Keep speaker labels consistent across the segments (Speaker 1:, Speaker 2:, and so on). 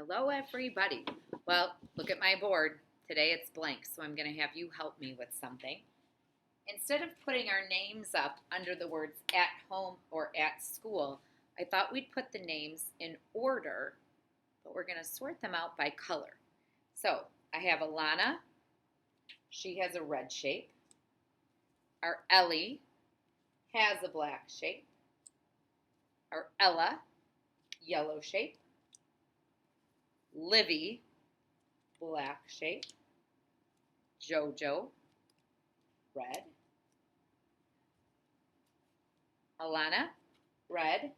Speaker 1: Hello, everybody. Well, look at my board. Today it's blank, so I'm going to have you help me with something. Instead of putting our names up under the words at home or at school, I thought we'd put the names in order, but we're going to sort them out by color. So I have Alana. She has a red shape. Our Ellie has a black shape. Our Ella, yellow shape. Livy, black shape. Jojo, red. Alana, red.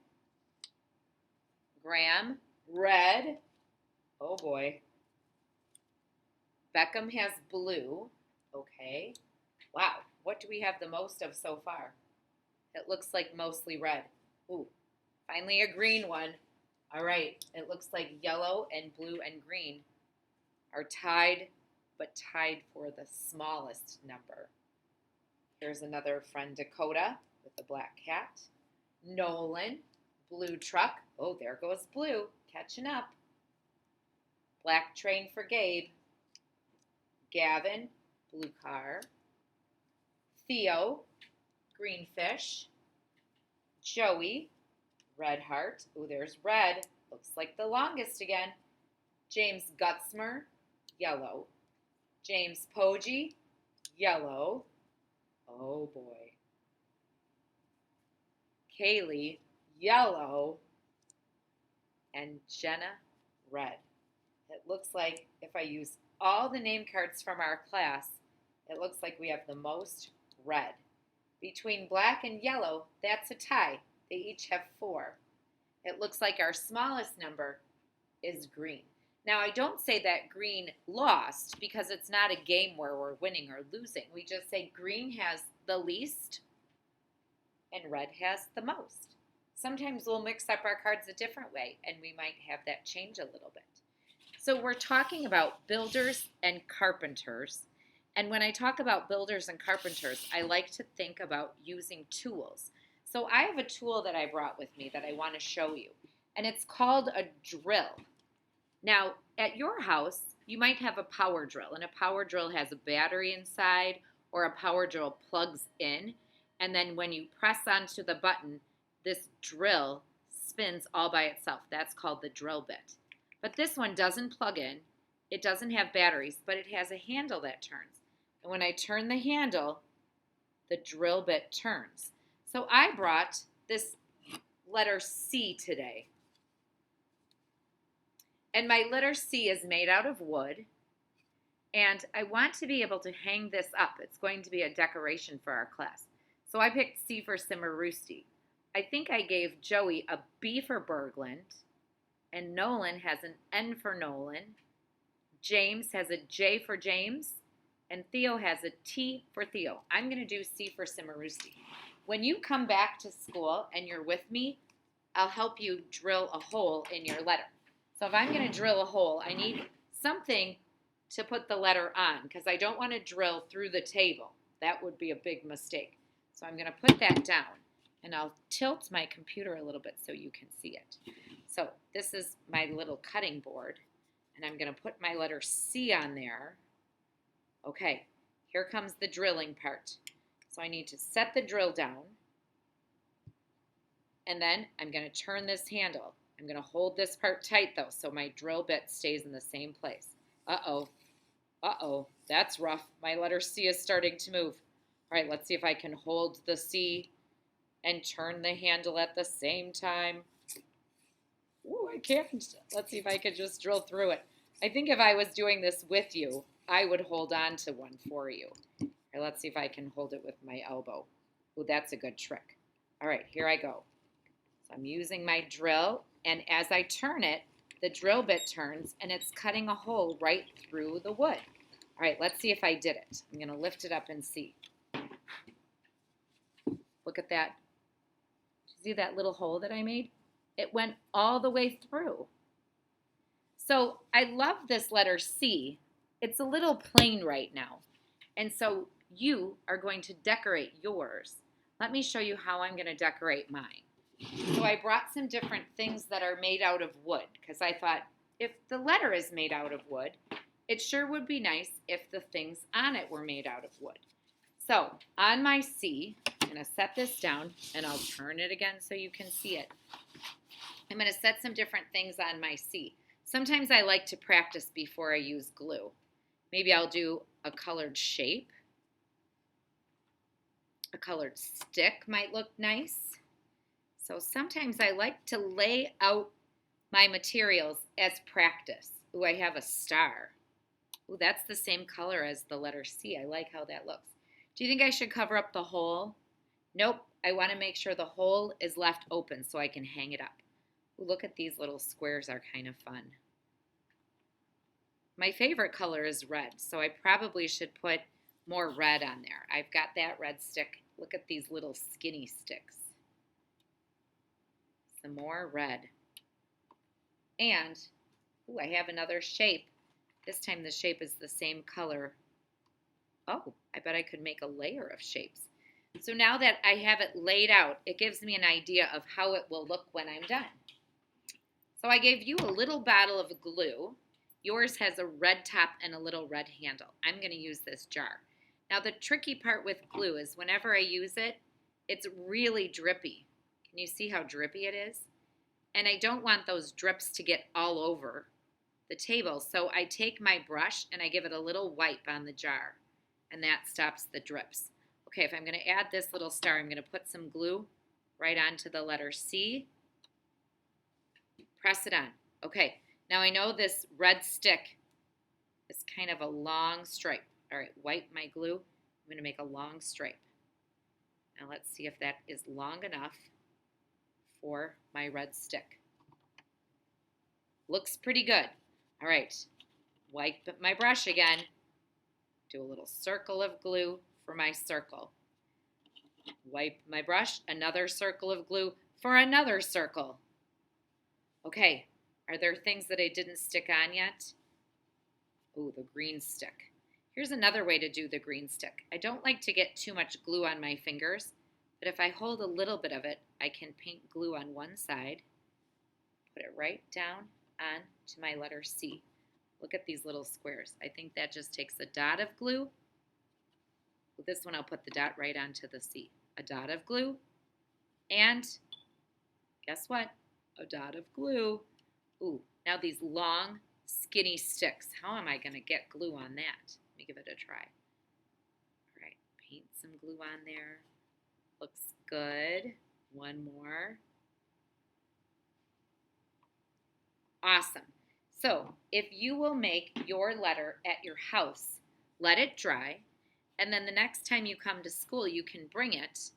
Speaker 1: Graham, red. Oh boy. Beckham has blue. Okay. Wow, what do we have the most of so far? It looks like mostly red. Ooh, finally a green one. All right, it looks like yellow and blue and green are tied, but tied for the smallest number. Here's another friend, Dakota, with the black cat. Nolan, blue truck. Oh, there goes blue, catching up. Black train for Gabe. Gavin, blue car. Theo, green fish. Joey, red heart. Oh, there's red. Looks like the longest again. James Gutzmer, yellow. James Poggi, yellow. Oh boy. Kaylee, yellow. And Jenna, red. It looks like if I use all the name cards from our class, it looks like we have the most red. Between black and yellow, that's a tie. They each have 4. It looks like our smallest number is green. Now, I don't say that green lost because it's not a game where we're winning or losing. We just say green has the least and red has the most. Sometimes we'll mix up our cards a different way and we might have that change a little bit. So we're talking about builders and carpenters. And when I talk about builders and carpenters, I like to think about using tools. So I have a tool that I brought with me that I want to show you, and it's called a drill. Now, at your house, you might have a power drill, and a power drill has a battery inside, or a power drill plugs in, and then when you press onto the button, this drill spins all by itself. That's called the drill bit. But this one doesn't plug in, it doesn't have batteries, but it has a handle that turns. And when I turn the handle, the drill bit turns. So I brought this letter C today. And my letter C is made out of wood. And I want to be able to hang this up. It's going to be a decoration for our class. So I picked C for Cimarusti. I think I gave Joey a B for Berglund. And Nolan has an N for Nolan. James has a J for James. And Theo has a T for Theo. I'm going to do C for Cimarusti. When you come back to school and you're with me, I'll help you drill a hole in your letter. So if I'm going to drill a hole, I need something to put the letter on because I don't want to drill through the table. That would be a big mistake. So I'm going to put that down, and I'll tilt my computer a little bit so you can see it. So this is my little cutting board, and I'm going to put my letter C on there. Okay, here comes the drilling part. So I need to set the drill down, and then I'm going to turn this handle. I'm going to hold this part tight, though, so my drill bit stays in the same place. Uh-oh, that's rough. My letter C is starting to move. All right, let's see if I can hold the C and turn the handle at the same time. Ooh, I can't. Let's see if I could just drill through it. I think if I was doing this with you, I would hold on to one for you. All right, let's see if I can hold it with my elbow. Ooh, that's a good trick. All right, here I go. So I'm using my drill, and as I turn it, the drill bit turns, and it's cutting a hole right through the wood. All right, let's see if I did it. I'm going to lift it up and see. Look at that. See that little hole that I made? It went all the way through. So I love this letter C. It's a little plain right now. And so you are going to decorate yours. Let me show you how I'm going to decorate mine. So I brought some different things that are made out of wood because I thought if the letter is made out of wood, it sure would be nice if the things on it were made out of wood. So on my C, I'm going to set this down, and I'll turn it again so you can see it. I'm going to set some different things on my C. Sometimes I like to practice before I use glue. Maybe I'll do a colored shape. A colored stick might look nice. So sometimes I like to lay out my materials as practice. Ooh, I have a star. Ooh, that's the same color as the letter C. I like how that looks. Do you think I should cover up the hole? Nope. I want to make sure the hole is left open so I can hang it up. Ooh, look at these little squares, are kind of fun. My favorite color is red, so I probably should put more red on there. I've got that red stick. Look at these little skinny sticks. Some more red. And, ooh, I have another shape. This time the shape is the same color. Oh, I bet I could make a layer of shapes. So now that I have it laid out, it gives me an idea of how it will look when I'm done. So I gave you a little bottle of glue. Yours has a red top and a little red handle. I'm going to use this jar. Now the tricky part with glue is whenever I use it, it's really drippy. Can you see how drippy it is? And I don't want those drips to get all over the table. So I take my brush and I give it a little wipe on the jar. And that stops the drips. Okay, if I'm going to add this little star, I'm going to put some glue right onto the letter C. Press it on. Okay, now I know this red stick is kind of a long stripe. All right, wipe my glue. I'm going to make a long stripe. Now let's see if that is long enough for my red stick. Looks pretty good. All right, wipe my brush again. Do a little circle of glue for my circle. Wipe my brush, another circle of glue for another circle. Okay, are there things that I didn't stick on yet? Ooh, the green stick. Here's another way to do the green stick. I don't like to get too much glue on my fingers, but if I hold a little bit of it, I can paint glue on one side, put it right down onto my letter C. Look at these little squares. I think that just takes a dot of glue. With this one, I'll put the dot right onto the C. A dot of glue, and guess what? A dot of glue. Ooh, now these long, skinny sticks. How am I going to get glue on that? Let me give it a try. All right, paint some glue on there. Looks good. One more. Awesome. So if you will make your letter at your house, let it dry, and then the next time you come to school, you can bring it.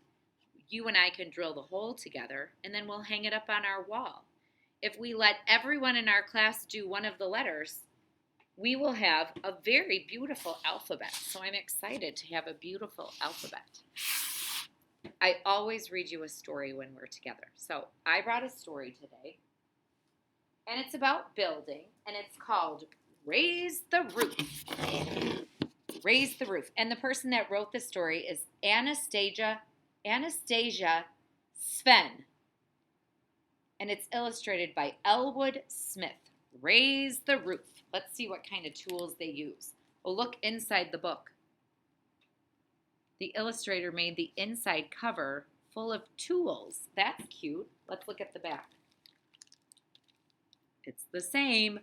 Speaker 1: You and I can drill the hole together, and then we'll hang it up on our wall. If we let everyone in our class do one of the letters, we will have a very beautiful alphabet. So I'm excited to have a beautiful alphabet. I always read you a story when we're together. So I brought a story today, and it's about building, and it's called Raise the Roof. Raise the Roof. And the person that wrote the story is Anastasia Sven. And it's illustrated by Elwood Smith. Raise the Roof. Let's see what kind of tools they use. Oh, look inside the book. The illustrator made the inside cover full of tools. That's cute. Let's look at the back. It's the same.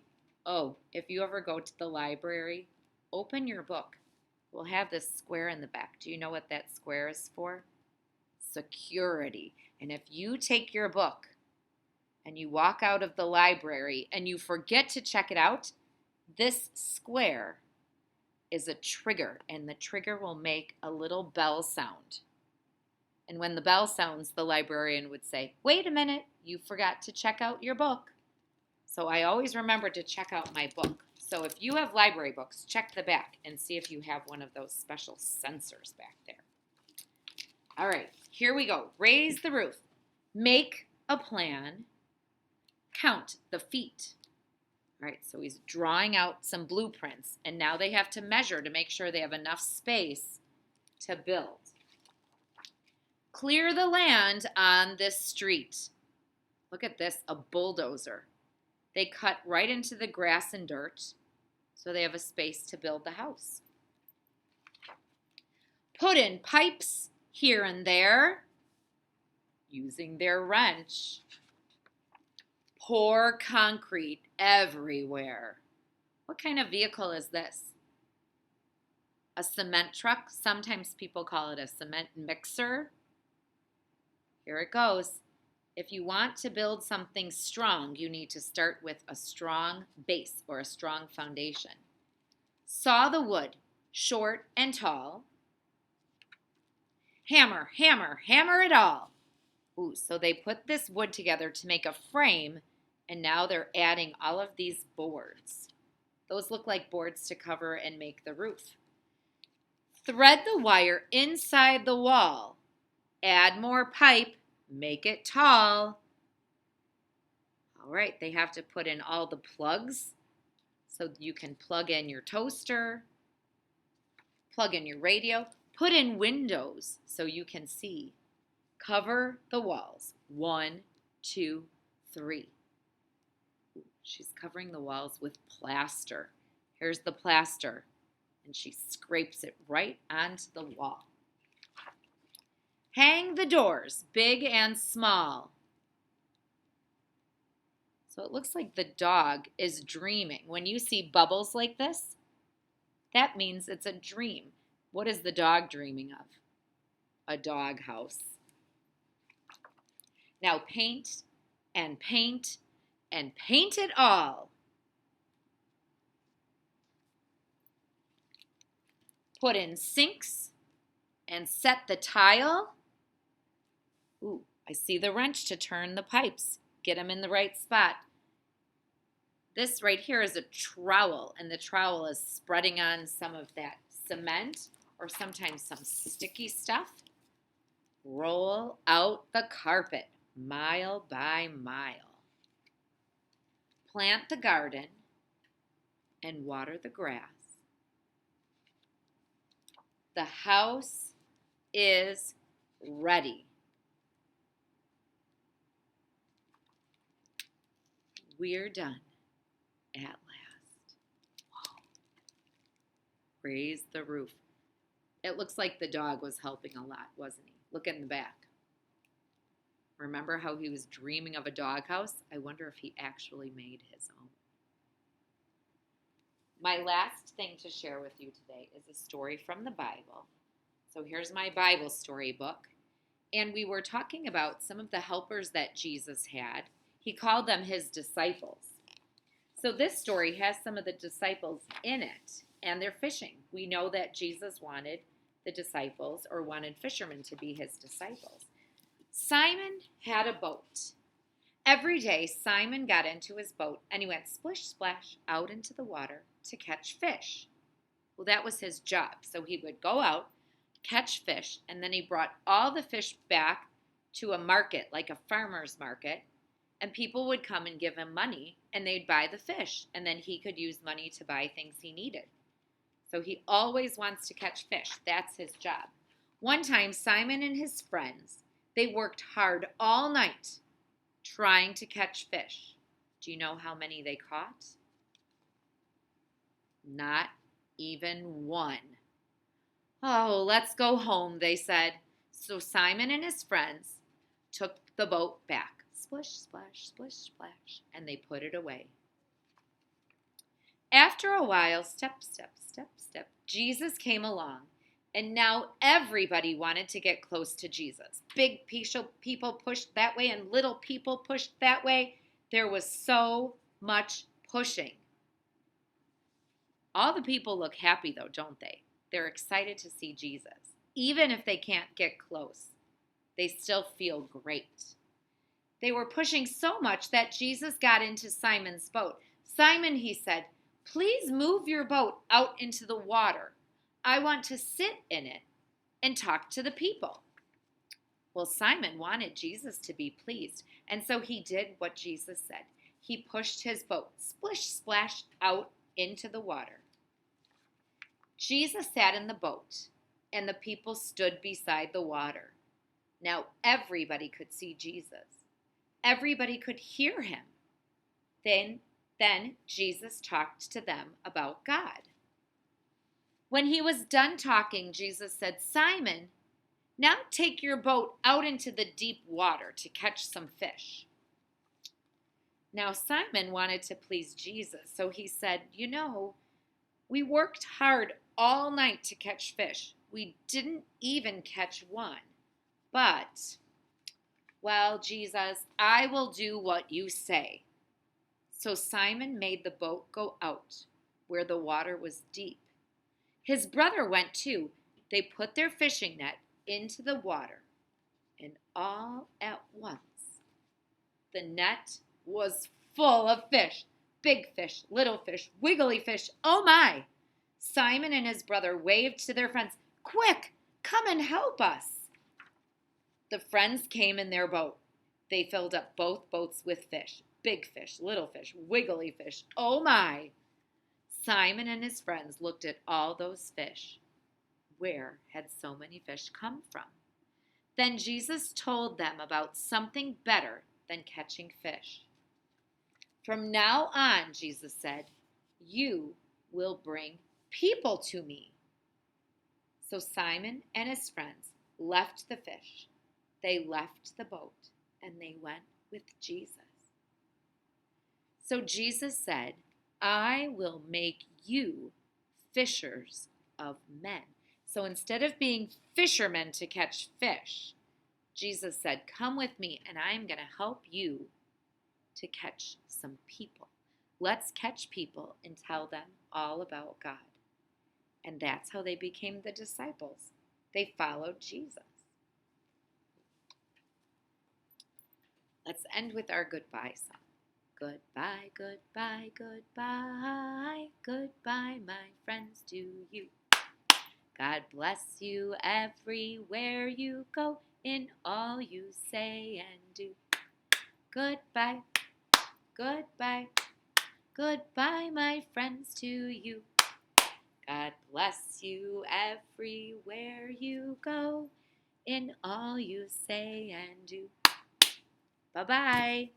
Speaker 1: Oh, if you ever go to the library, open your book. We'll have this square in the back. Do you know what that square is for? Security. And if you take your book and you walk out of the library and you forget to check it out, this square is a trigger, and the trigger will make a little bell sound. And when the bell sounds, the librarian would say, "Wait a minute, you forgot to check out your book." So I always remember to check out my book. So if you have library books, check the back and see if you have one of those special sensors back there. All right, here we go. Raise the roof. Make a plan. Count the feet. All right, so he's drawing out some blueprints, and now they have to measure to make sure they have enough space to build. Clear the land on this street. Look at this, a bulldozer. They cut right into the grass and dirt so they have a space to build the house. Put in pipes here and there using their wrench. Pour concrete everywhere. What kind of vehicle is this? A cement truck? Sometimes people call it a cement mixer. Here it goes. If you want to build something strong, you need to start with a strong base or a strong foundation. Saw the wood, short and tall. Hammer, hammer, hammer it all. Ooh, so they put this wood together to make a frame, and now they're adding all of these boards. Those look like boards to cover and make the roof. Thread the wire inside the wall. Add more pipe. Make it tall. All right, they have to put in all the plugs so you can plug in your toaster, plug in your radio, put in windows so you can see. Cover the walls. 1, 2, 3. Ooh, she's covering the walls with plaster. Here's the plaster, and she scrapes it right onto the wall. Hang the doors, big and small. So it looks like the dog is dreaming. When you see bubbles like this, that means it's a dream. What is the dog dreaming of? A dog house. Now paint and paint and paint it all. Put in sinks and set the tile. Ooh, I see the wrench to turn the pipes. Get them in the right spot. This right here is a trowel, and the trowel is spreading on some of that cement or sometimes some sticky stuff. Roll out the carpet, mile by mile. Plant the garden and water the grass. The house is ready. We're done at last. Whoa. Raise the roof. It looks like the dog was helping a lot, wasn't he? Look in the back. Remember how he was dreaming of a doghouse? I wonder if he actually made his own. My last thing to share with you today is a story from the Bible. So here's my Bible story book. And we were talking about some of the helpers that Jesus had. He called them his disciples. So this story has some of the disciples in it, and they're fishing. We know that Jesus wanted the disciples, or wanted fishermen to be his disciples. Simon had a boat. Every day, Simon got into his boat, and he went splish splash out into the water to catch fish. Well, that was his job. So he would go out, catch fish, and then he brought all the fish back to a market, like a farmer's market, and people would come and give him money, and they'd buy the fish, and then he could use money to buy things he needed. So he always wants to catch fish. That's his job. One time, Simon and his friends, they worked hard all night trying to catch fish. Do you know how many they caught? Not even one. Oh, let's go home, they said. So Simon and his friends took the boat back. Splish, splash, splish, splash, and they put it away. After a while, step, step, step, step, Jesus came along, and now everybody wanted to get close to Jesus. Big people pushed that way, and little people pushed that way. There was so much pushing. All the people look happy, though, don't they? They're excited to see Jesus. Even if they can't get close, they still feel great. They were pushing so much that Jesus got into Simon's boat. Simon, he said, please move your boat out into the water. I want to sit in it and talk to the people. Well, Simon wanted Jesus to be pleased, and so he did what Jesus said. He pushed his boat, splish, splash, out into the water. Jesus sat in the boat, and the people stood beside the water. Now everybody could see Jesus. Everybody could hear him. Then Jesus talked to them about God. When he was done talking, Jesus said, "Simon, now take your boat out into the deep water to catch some fish." Now Simon wanted to please Jesus, so he said, we worked hard all night to catch fish. We didn't even catch one. But, well, Jesus, I will do what you say. So Simon made the boat go out where the water was deep. His brother went too. They put their fishing net into the water, and all at once, the net was full of fish. Big fish, little fish, wiggly fish. Oh my! Simon and his brother waved to their friends. "Quick, come and help us." The friends came in their boat. They filled up both boats with fish. Big fish, little fish, wiggly fish. Oh my! Simon and his friends looked at all those fish. Where had so many fish come from? Then Jesus told them about something better than catching fish. "From now on," Jesus said, "you will bring people to me." So Simon and his friends left the fish. They left the boat and they went with Jesus. So Jesus said, "I will make you fishers of men." So instead of being fishermen to catch fish, Jesus said, "Come with me and I'm going to help you to catch some people. Let's catch people and tell them all about God." And that's how they became the disciples. They followed Jesus. Let's end with our goodbye song. Goodbye, goodbye, goodbye, goodbye, my friends, to you. God bless you everywhere you go, in all you say and do. Goodbye, goodbye, goodbye, my friends, to you. God bless you everywhere you go, in all you say and do. Bye-bye.